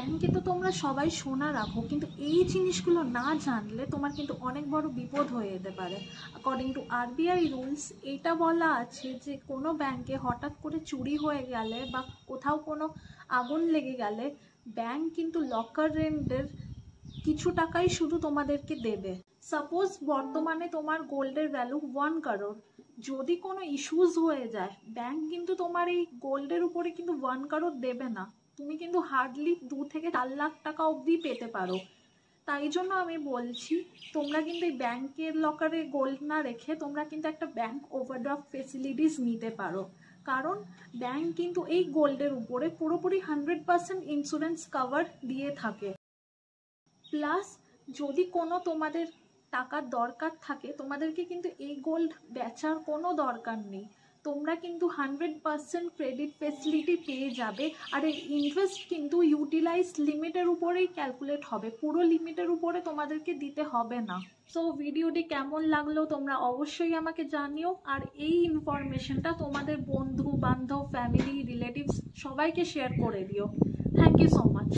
ব্যাংকে তো তোমরা সবাই সোনা রাখো, কিন্তু এই জিনিসগুলো না জানলে তোমার কিন্তু অনেক বড় বিপদ হয়ে যেতে পারে। অ্যাকর্ডিং টু আরবিআই রুলস এটা বলা আছে যে কোনো ব্যাংকে হঠাৎ করে চুরি হয়ে গেলে বা কোথাও কোনো আগুন লেগে গেলে ব্যাংক কিন্তু লকার রেন্টের কিছু টাকাই শুধু তোমাদেরকে দেবে। সাপোজ বর্তমানে তোমার গোল্ডের ভ্যালু 1 কারোর, যদি কোনো ইস্যুস হয়ে যায় ব্যাংক কিন্তু তোমার এই গোল্ডের উপরে কিন্তু 1 কারোর দেবে না, তুমি কিন্তু হার্ডলি 2 থেকে 4 লাখ টাকা অবধি পেতে পারো। তাই জন্য আমি বলছি তোমরা কিন্তু এই ব্যাংকের লকারে গোল্ড না রেখে তোমরা কিন্তু একটা ব্যাংক ওভারড্রাফট ফেসিলিটিস নিতে পারো, কারণ ব্যাংক কিন্তু এই গোল্ডের উপরে পুরোপুরি 100% ইন্স্যুরেন্স কভার দিয়ে থাকে। প্লাস যদি কোনো তোমাদের টাকার দরকার থাকে তোমাদেরকে কিন্তু এই গোল্ড বেচার কোনো দরকার নেই, তোমরা কিন্তু 100% ক্রেডিট ফেসিলিটি পেয়ে যাবে। আর এই ইনভেস্ট কিন্তু ইউটিলাইজ লিমিটের উপরেই ক্যালকুলেট হবে, পুরো লিমিটের উপরে তোমাদেরকে দিতে হবে না। সো ভিডিওটি কেমন লাগলো তোমরা অবশ্যই আমাকে জানিও, আর এই ইনফরমেশনটা তোমাদের বন্ধু বান্ধব ফ্যামিলি রিলেটিভস সবাইকে শেয়ার করে দিও। Thank you so much.